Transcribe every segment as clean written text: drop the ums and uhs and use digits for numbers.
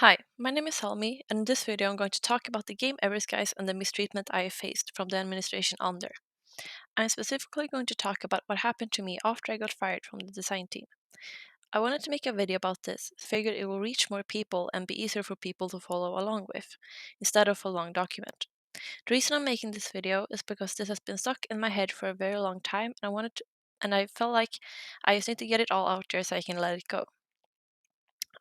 Hi, my name is Helmi, and in this video I'm going to talk about the game Everskies and the mistreatment I have faced from the administration under. I'm specifically going to talk about what happened to me after I got fired from the design team. I wanted to make a video about this, figured it will reach more people and be easier for people to follow along with, instead of a long document. The reason I'm making this video is because this has been stuck in my head for a very long time, and I felt like I just need to get it all out there so I can let it go.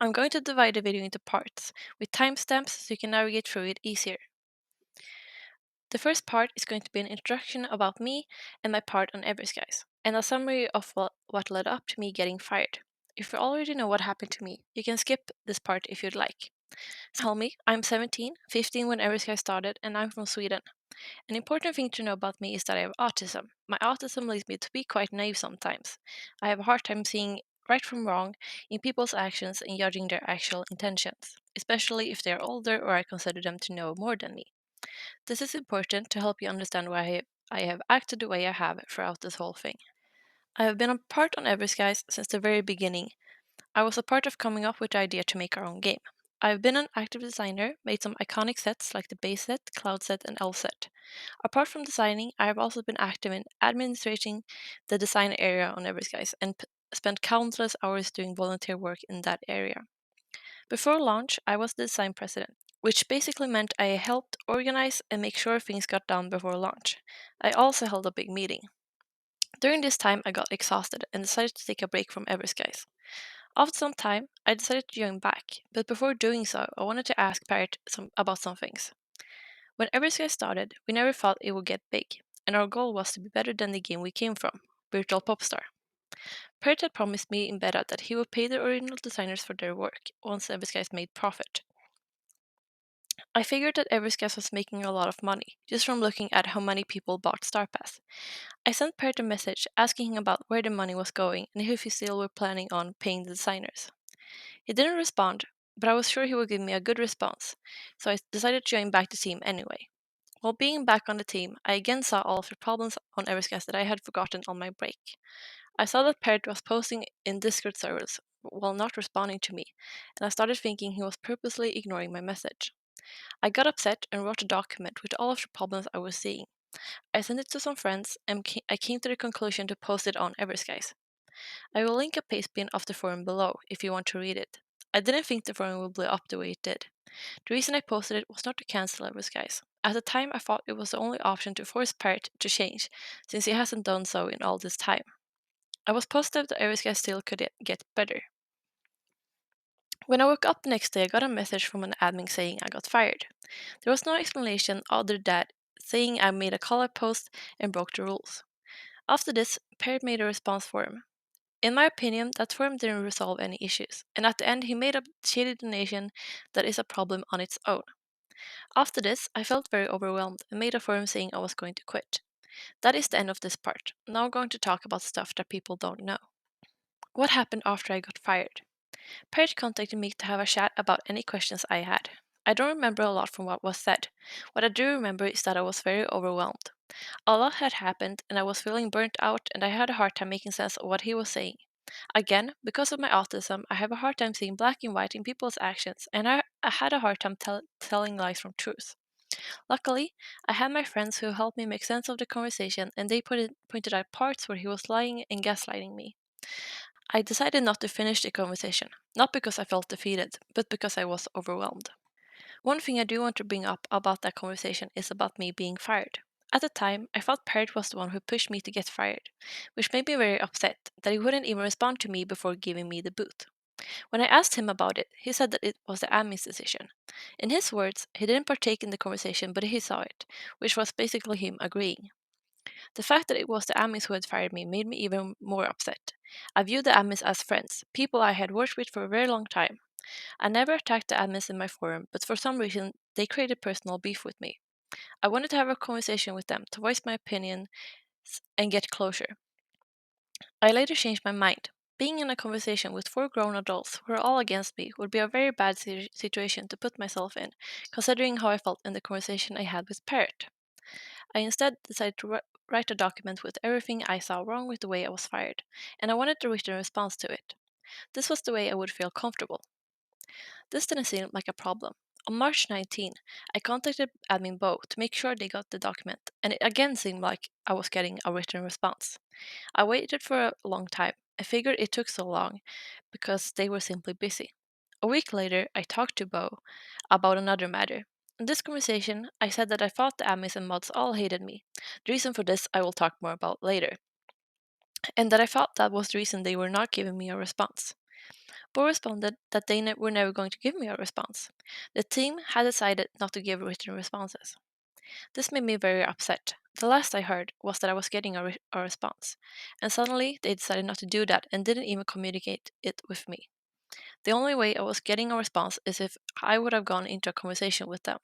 I'm going to divide the video into parts, with timestamps so you can navigate through it easier. The first part is going to be an introduction about me and my part on Everskies, and a summary of what led up to me getting fired. If you already know what happened to me, you can skip this part if you'd like. So Helmi, I'm 17, 15 when Everskies started, and I'm from Sweden. An important thing to know about me is that I have autism. My autism leads me to be quite naive sometimes. I have a hard time seeing right from wrong in people's actions and judging their actual intentions, especially if they are older or I consider them to know more than me. This is important to help you understand why I have acted the way I have throughout this whole thing. I have been a part on Everskies since the very beginning. I was a part of coming up with the idea to make our own game. I've been an active designer, made some iconic sets like the base set, cloud set, and elf set. Apart from designing, I have also been active in administrating the design area on Everskies and spent countless hours doing volunteer work in that area. Before launch, I was the design president, which basically meant I helped organize and make sure things got done before launch. I also held a big meeting. During this time, I got exhausted and decided to take a break from Everskies. After some time, I decided to join back, but before doing so, I wanted to ask Parrot about some things. When Everskies started, we never thought it would get big, and our goal was to be better than the game we came from, Virtual Popstar. Parrot had promised me in beta that he would pay the original designers for their work once Everskies made profit. I figured that Everskies was making a lot of money, just from looking at how many people bought StarPass. I sent Parrot a message asking him about where the money was going and if he still were planning on paying the designers. He didn't respond, but I was sure he would give me a good response, so I decided to join back the team anyway. While being back on the team, I again saw all of the problems on Everskies that I had forgotten on my break. I saw that Parrot was posting in Discord servers while not responding to me, and I started thinking he was purposely ignoring my message. I got upset and wrote a document with all of the problems I was seeing. I sent it to some friends, and I came to the conclusion to post it on Everskies. I will link a pastebin of the forum below if you want to read it. I didn't think the forum would blow up the way it did. The reason I posted it was not to cancel Everskies. At the time, I thought it was the only option to force Parrot to change, since he hasn't done so in all this time. I was positive that Everskies still could get better. When I woke up the next day, I got a message from an admin saying I got fired. There was no explanation other than saying I made a call-out post and broke the rules. After this, Parrot made a response forum. In my opinion, that forum didn't resolve any issues, and at the end he made a shady donation that is a problem on its own. After this, I felt very overwhelmed and made a forum saying I was going to quit. That is the end of this part. Now I'm going to talk about stuff that people don't know. What happened after I got fired? Parrot contacted me to have a chat about any questions I had. I don't remember a lot from what was said. What I do remember is that I was very overwhelmed. A lot had happened, and I was feeling burnt out, and I had a hard time making sense of what he was saying. Again, because of my autism, I have a hard time seeing black and white in people's actions, and I had a hard time telling lies from truth. Luckily, I had my friends who helped me make sense of the conversation, and they pointed out parts where he was lying and gaslighting me. I decided not to finish the conversation, not because I felt defeated, but because I was overwhelmed. One thing I do want to bring up about that conversation is about me being fired. At the time, I thought Parrot was the one who pushed me to get fired, which made me very upset that he wouldn't even respond to me before giving me the boot. When I asked him about it, he said that it was the admin's decision. In his words, he didn't partake in the conversation, but he saw it, which was basically him agreeing. The fact that it was the admins who had fired me made me even more upset. I viewed the admins as friends, people I had worked with for a very long time. I never attacked the admins in my forum, but for some reason, they created personal beef with me. I wanted to have a conversation with them to voice my opinion and get closure. I later changed my mind. Being in a conversation with four grown adults who are all against me would be a very bad situation to put myself in, considering how I felt in the conversation I had with Parrot. I instead decided to write a document with everything I saw wrong with the way I was fired, and I wanted a written response to it. This was the way I would feel comfortable. This didn't seem like a problem. On March 19, I contacted admin Bo to make sure they got the document, and it again seemed like I was getting a written response. I waited for a long time. I figured it took so long because they were simply busy. A week later, I talked to Bo about another matter. In this conversation, I said that I thought the admins and mods all hated me. The reason for this I will talk more about later, and that I thought that was the reason they were not giving me a response. Bo responded that they were never going to give me a response. The team had decided not to give written responses. This made me very upset. The last I heard was that I was getting a response, and suddenly they decided not to do that and didn't even communicate it with me. The only way I was getting a response is if I would have gone into a conversation with them,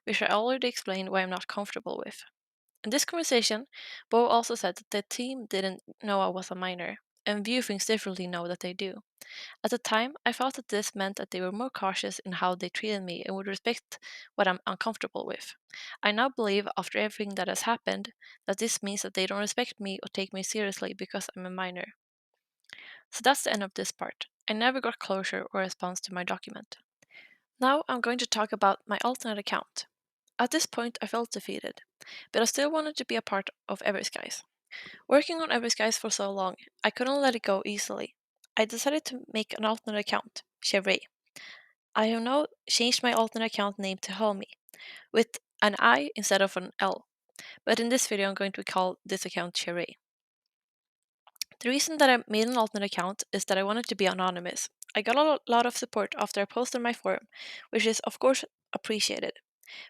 which I already explained why I'm not comfortable with. In this conversation, Bo also said that the team didn't know I was a minor, and view things differently now that they do. At the time, I thought that this meant that they were more cautious in how they treated me and would respect what I'm uncomfortable with. I now believe, after everything that has happened, that this means that they don't respect me or take me seriously because I'm a minor. So that's the end of this part. I never got closure or response to my document. Now I'm going to talk about my alternate account. At this point, I felt defeated, but I still wanted to be a part of Everskies. Working on Everskies for so long, I couldn't let it go easily. I decided to make an alternate account, Chevre. I have now changed my alternate account name to Helmi, with an I instead of an L, but in this video I'm going to call this account Chevre. The reason that I made an alternate account is that I wanted to be anonymous. I got a lot of support after I posted my forum, which is of course appreciated.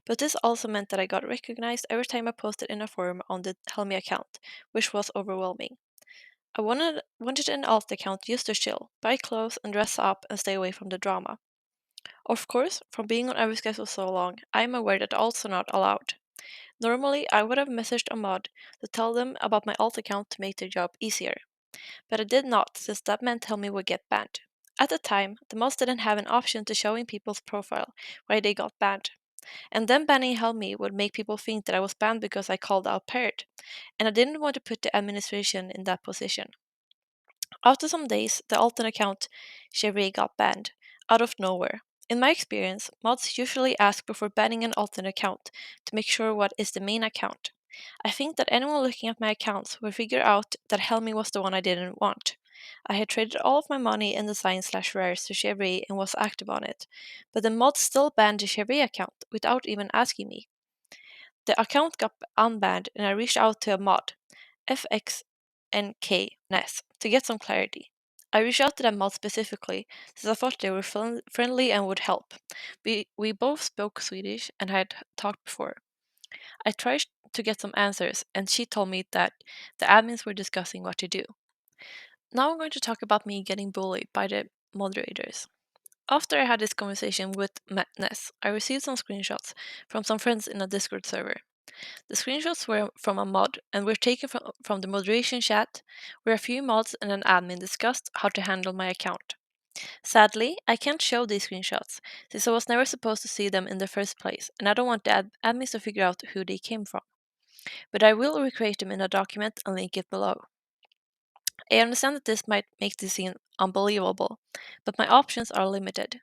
But this also meant that I got recognized every time I posted in a forum on the Helmi account, which was overwhelming. I wanted an alt account just to chill, buy clothes and dress up and stay away from the drama. Of course, from being on Everskies for so long, I am aware that alts are not allowed. Normally, I would have messaged a mod to tell them about my alt account to make their job easier, but I did not, since that meant Helmi would get banned. At the time, the mods didn't have an option to showing people's profile why they got banned, and then banning Helmi would make people think that I was banned because I called out Parrot, and I didn't want to put the administration in that position. After some days, the alternate account Chevre got banned, out of nowhere. In my experience, mods usually ask before banning an alternate account to make sure what is the main account. I think that anyone looking at my accounts will figure out that Helmi was the one I didn't want. I had traded all of my money in design/rares to Chevre and was active on it, but the mods still banned the Chevre account without even asking me. The account got unbanned and I reached out to a mod, FXNKNess, to get some clarity. I reached out to them mod specifically since I thought they were friendly and would help. We both spoke Swedish and had talked before. I tried to get some answers and she told me that the admins were discussing what to do. Now I'm going to talk about me getting bullied by the moderators. After I had this conversation with Ness, I received some screenshots from some friends in a Discord server. The screenshots were from a mod and were taken from the moderation chat, where a few mods and an admin discussed how to handle my account. Sadly, I can't show these screenshots, since I was never supposed to see them in the first place, and I don't want the admins to figure out who they came from. But I will recreate them in a document and link it below. I understand that this might make this seem unbelievable, but my options are limited.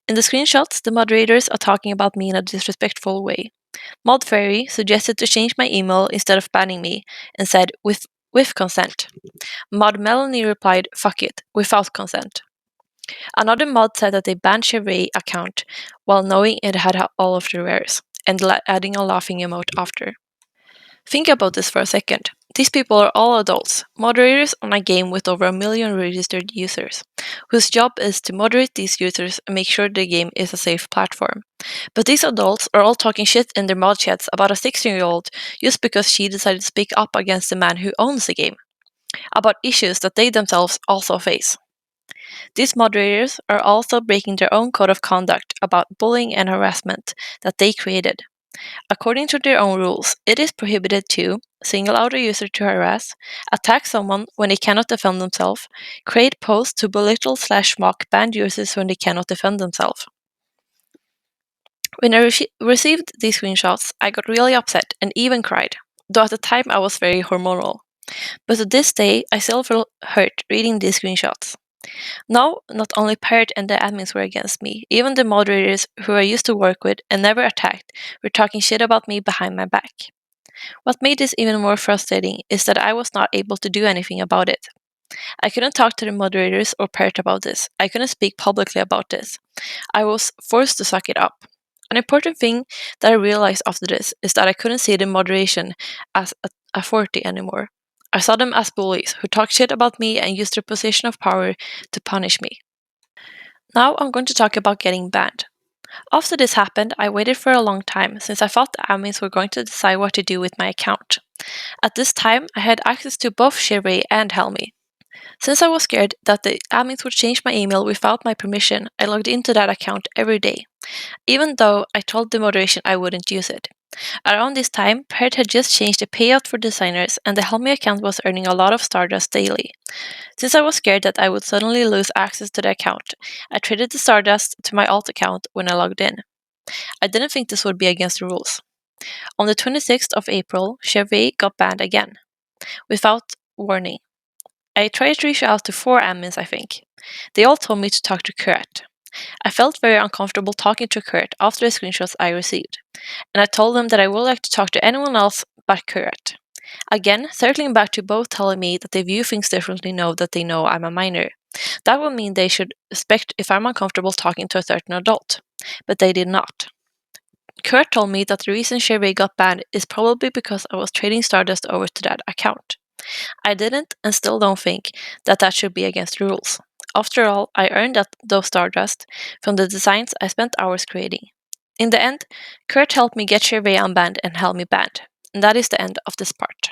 In the screenshots, the moderators are talking about me in a disrespectful way. Mod Fairy suggested to change my email instead of banning me and said, with consent. Mod Melanie replied, fuck it, without consent. Another mod said that they banned Chevre account while knowing it had all of the rares, and adding a laughing emote after. Think about this for a second. These people are all adults, moderators on a game with over 1 million registered users, whose job is to moderate these users and make sure the game is a safe platform. But these adults are all talking shit in their mod chats about a 16-year-old just because she decided to speak up against the man who owns the game, about issues that they themselves also face. These moderators are also breaking their own code of conduct about bullying and harassment that they created. According to their own rules, it is prohibited to single out a user to harass, attack someone when they cannot defend themselves, create posts to belittle/mock banned users when they cannot defend themselves. When I received these screenshots, I got really upset and even cried, though at the time I was very hormonal. But to this day, I still feel hurt reading these screenshots. Now, not only Parrot and the admins were against me, even the moderators who I used to work with and never attacked were talking shit about me behind my back. What made this even more frustrating is that I was not able to do anything about it. I couldn't talk to the moderators or Parrot about this. I couldn't speak publicly about this. I was forced to suck it up. An important thing that I realized after this is that I couldn't see the moderation as a forte anymore. I saw them as bullies who talked shit about me and used their position of power to punish me. Now I'm going to talk about getting banned. After this happened, I waited for a long time since I thought the admins were going to decide what to do with my account. At this time, I had access to both Shirley and Helmi. Since I was scared that the admins would change my email without my permission, I logged into that account every day, even though I told the moderation I wouldn't use it. Around this time, Parrot had just changed the payout for designers, and the Helmi account was earning a lot of Stardust daily. Since I was scared that I would suddenly lose access to the account, I traded the Stardust to my alt account when I logged in. I didn't think this would be against the rules. On the 26th of April, Chevy got banned again, without warning. I tried to reach out to 4 admins, I think. They all told me to talk to Kurt. I felt very uncomfortable talking to Kurt after the screenshots I received, and I told them that I would like to talk to anyone else but Kurt. Again, circling back to both telling me that they view things differently now that they know I'm a minor. That would mean they should respect if I'm uncomfortable talking to a certain adult, but they did not. Kurt told me that the reason Sherry got banned is probably because I was trading Stardust over to that account. I didn't and still don't think that that should be against the rules. After all, I earned those Stardust from the designs I spent hours creating. In the end, Kurt helped me get Sherry unbanned and held me banned. And that is the end of this part.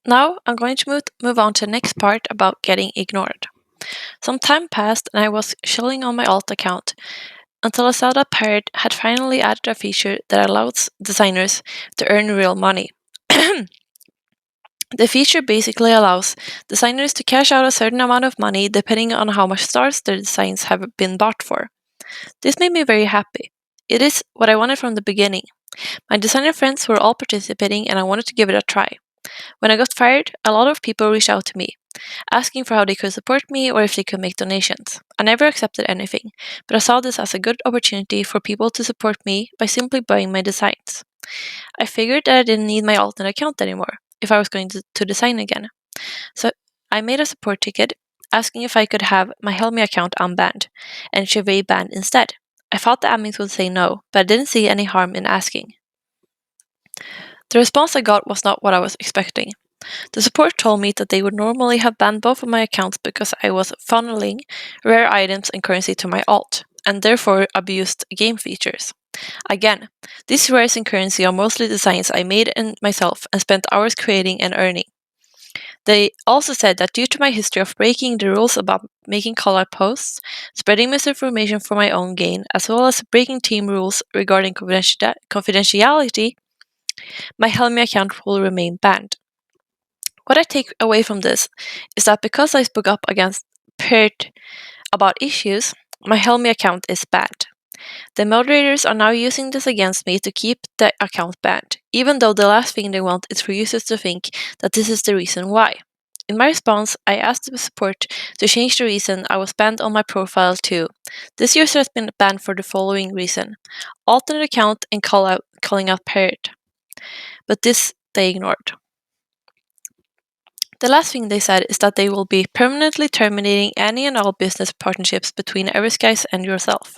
Now I'm going to move on to the next part about getting ignored. Some time passed and I was chilling on my alt account until I saw that Parrot had finally added a feature that allows designers to earn real money. The feature basically allows designers to cash out a certain amount of money depending on how much stars their designs have been bought for. This made me very happy. It is what I wanted from the beginning. My designer friends were all participating and I wanted to give it a try. When I got fired, a lot of people reached out to me, asking for how they could support me or if they could make donations. I never accepted anything, but I saw this as a good opportunity for people to support me by simply buying my designs. I figured that I didn't need my alternate account anymore if I was going to design again. So I made a support ticket asking if I could have my Helmi account unbanned and Chevy banned instead. I thought the admins would say no, but I didn't see any harm in asking. The response I got was not what I was expecting. The support told me that they would normally have banned both of my accounts because I was funneling rare items and currency to my alt, and therefore abused game features. Again, these rares and currency are mostly designs I made myself and spent hours creating and earning. They also said that due to my history of breaking the rules about making call-out posts, spreading misinformation for my own gain, as well as breaking team rules regarding confidentiality, my Helmi account will remain banned. What I take away from this is that because I spoke up against Pert about issues, my Helmi account is banned. The moderators are now using this against me to keep the account banned, even though the last thing they want is for users to think that this is the reason why. In my response, I asked the support to change the reason I was banned on my profile to "This user has been banned for the following reason: alternate account and calling out Parrot." But this they ignored. The last thing they said is that they will be permanently terminating any and all business partnerships between Everskies and yourself.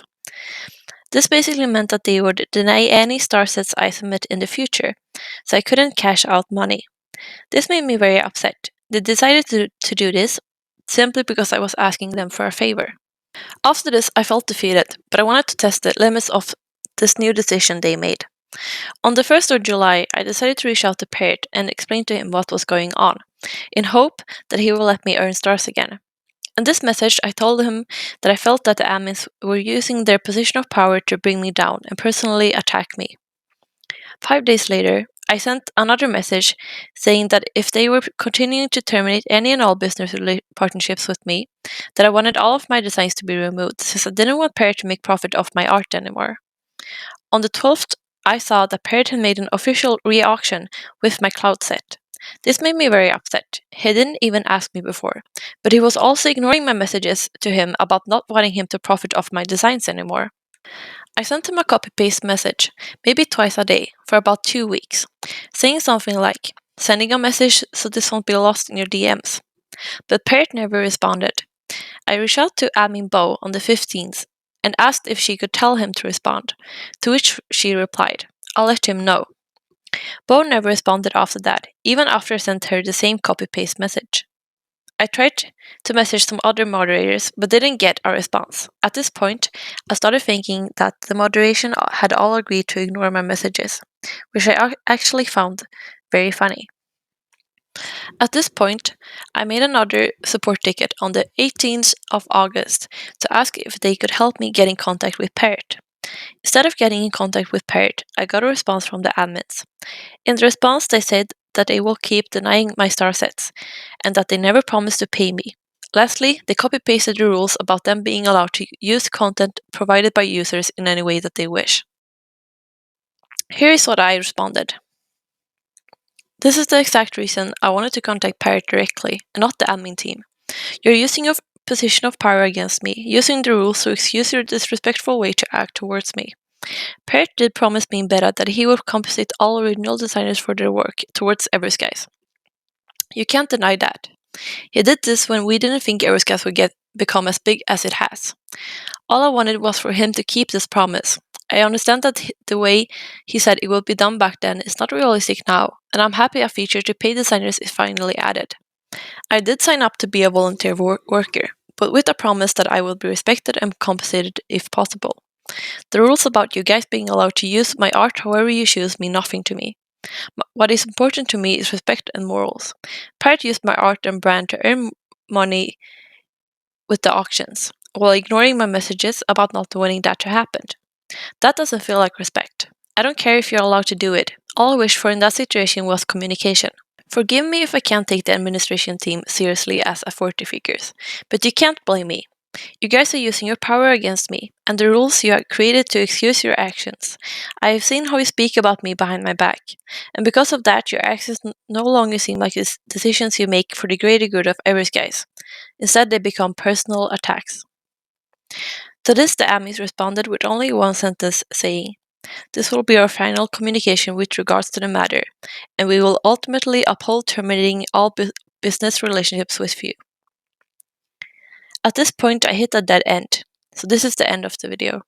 This basically meant that they would deny any star sets I submit in the future, so I couldn't cash out money. This made me very upset. They decided to do this simply because I was asking them for a favor. After this, I felt defeated, but I wanted to test the limits of this new decision they made. On the 1st of July, I decided to reach out to Parrot and explain to him what was going on, in hope that he will let me earn stars again. In this message, I told him that I felt that the admins were using their position of power to bring me down and personally attack me. 5 days later, I sent another message saying that if they were continuing to terminate any and all business partnerships with me, that I wanted all of my designs to be removed since I didn't want Parrot to make profit off my art anymore. On the 12th, I saw that Parrot had made an official re-auction with my cloud set. This made me very upset. He didn't even ask me before, but he was also ignoring my messages to him about not wanting him to profit off my designs anymore. I sent him a copy-paste message, maybe twice a day, for about 2 weeks, saying something like, sending a message so this won't be lost in your DMs. But Parrot never responded. I reached out to admin Bo on the 15th and asked if she could tell him to respond, to which she replied, I'll let him know. Bo never responded after that, even after I sent her the same copy-paste message. I tried to message some other moderators, but didn't get a response. At this point, I started thinking that the moderation had all agreed to ignore my messages, which I actually found very funny. At this point, I made another support ticket on the 18th of August to ask if they could help me get in contact with Parrot. Instead of getting in contact with Parrot, I got a response from the admins. In the response, they said that they will keep denying my star sets and that they never promised to pay me. Lastly, they copy-pasted the rules about them being allowed to use content provided by users in any way that they wish. Here is what I responded. This is the exact reason I wanted to contact Parrot directly, and not the admin team. You're using your position of power against me, using the rules to excuse your disrespectful way to act towards me. Parrot did promise me in beta that he would compensate all original designers for their work towards Everskies. You can't deny that. He did this when we didn't think Everskies would become as big as it has. All I wanted was for him to keep this promise. I understand that the way he said it would be done back then is not realistic now, and I'm happy a feature to pay designers is finally added. I did sign up to be a volunteer worker, but with a promise that I would be respected and compensated if possible. The rules about you guys being allowed to use my art however you choose mean nothing to me. What is important to me is respect and morals. Parrot used my art and brand to earn money with the auctions, while ignoring my messages about not wanting that to happen. That doesn't feel like respect. I don't care if you're allowed to do it. All I wish for in that situation was communication. Forgive me if I can't take the administration team seriously as authority figures, but you can't blame me. You guys are using your power against me, and the rules you have created to excuse your actions. I have seen how you speak about me behind my back, and because of that, your actions no longer seem like decisions you make for the greater good of Everskies. Instead, they become personal attacks. To this, the admins responded with only one sentence saying, this will be our final communication with regards to the matter, and we will ultimately uphold terminating all business relationships with you. At this point, I hit a dead end, so this is the end of the video.